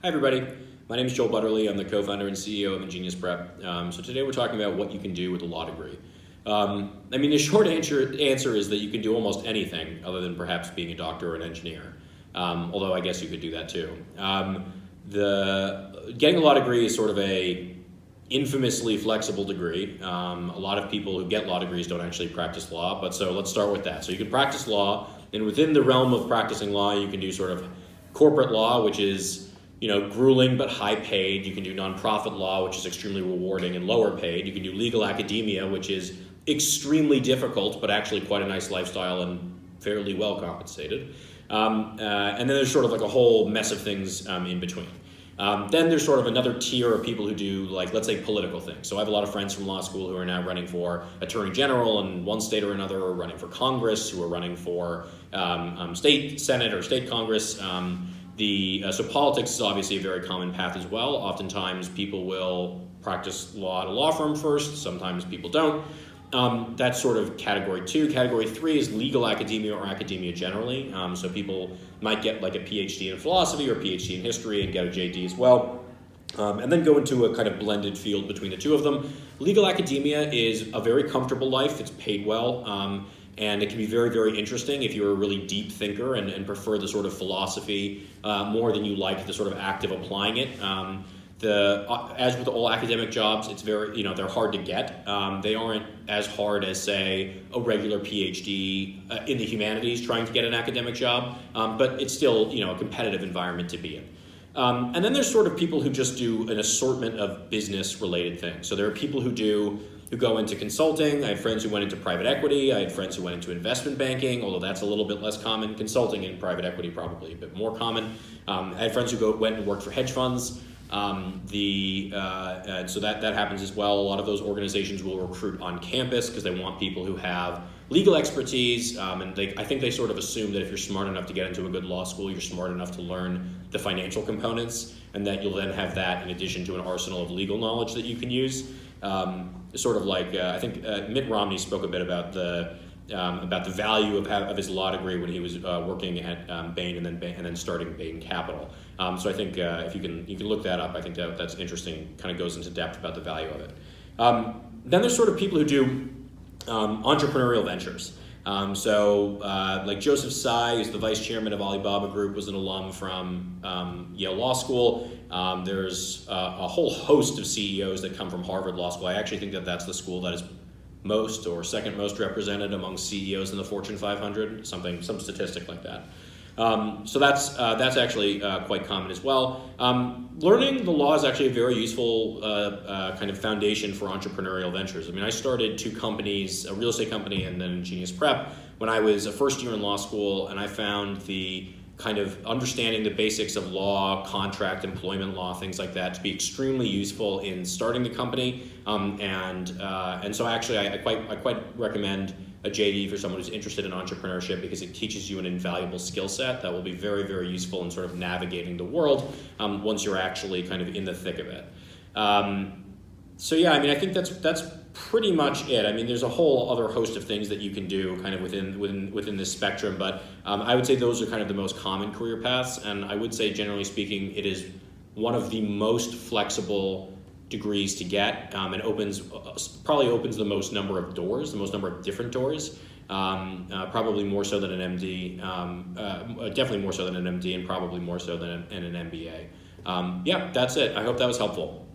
Hi everybody, my name is Joel Butterly. I'm the co-founder and CEO of Ingenious Prep. So today we're talking about what you can do with a law degree. The short answer is that you can do almost anything other than perhaps being a doctor or an engineer, although I guess you could do that too. Getting a law degree is sort of a infamously flexible degree. A lot of people who get law degrees don't actually practice law, but so let's start with that. So you can practice law, and within the realm of practicing law, you can do sort of corporate law, which is grueling but high paid. You can do nonprofit law, which is extremely rewarding and lower paid. You can do legal academia, which is extremely difficult but actually quite a nice lifestyle and fairly well compensated. And then there's sort of like a whole mess of things in between. Then there's sort of another tier of people who do, like, let's say, political things. So I have a lot of friends from law school who are now running for attorney general in one state or another, or running for Congress, who are running for state senate or state Congress. So politics is obviously a very common path as well. Oftentimes people will practice law at a law firm first, sometimes people don't. That's sort of category 2. Category 3 is legal academia or academia generally. So people might get like a PhD in philosophy or a PhD in history and get a JD as well. And then go into a kind of blended field between the two of them. Legal academia is a very comfortable life. It's paid well. And it can be very, very interesting if you're a really deep thinker and prefer the sort of philosophy more than you like the sort of act of applying it. As with all academic jobs, it's very, they're hard to get. They aren't as hard as, say, a regular PhD in the humanities trying to get an academic job, but it's still, a competitive environment to be in. And then there's sort of people who just do an assortment of business-related things. So there are people who go into consulting. I have friends who went into private equity. I had friends who went into investment banking, although that's a little bit less common. Consulting and private equity probably a bit more common. I had friends who went and worked for hedge funds. And so that happens as well. A lot of those organizations will recruit on campus because they want people who have legal expertise, and I think they sort of assume that if you're smart enough to get into a good law school, you're smart enough to learn the financial components, and that you'll then have that in addition to an arsenal of legal knowledge that you can use. Sort of like I think Mitt Romney spoke a bit about the value of his law degree when he was working at Bain and then starting Bain Capital. So I think if you can look that up, I think that's interesting. Kind of goes into depth about the value of it. Then there's sort of people who do entrepreneurial ventures. Like Joseph Tsai, who's the vice chairman of Alibaba Group, was an alum from Yale Law School. There's a whole host of CEOs that come from Harvard Law School. I actually think that that's the school that is most or second most represented among CEOs in the Fortune 500, some statistic like that. So that's actually quite common as well. Learning the law is actually a very useful kind of foundation for entrepreneurial ventures. I started 2 companies, a real estate company and then Ingenious Prep, when I was a first year in law school, and I found the kind of understanding the basics of law, contract, employment law, things like that, to be extremely useful in starting the company. And so actually I quite recommend a JD for someone who's interested in entrepreneurship, because it teaches you an invaluable skill set that will be very, very useful in sort of navigating the world once you're actually kind of in the thick of it. I think that's pretty much it. There's a whole other host of things that you can do kind of within this spectrum, but I would say those are kind of the most common career paths, and I would say, generally speaking, it is one of the most flexible degrees to get, and probably opens the most number of doors, the most number of different doors, probably more so than an MD, definitely more so than an MD, and probably more so than an MBA. That's it. I hope that was helpful.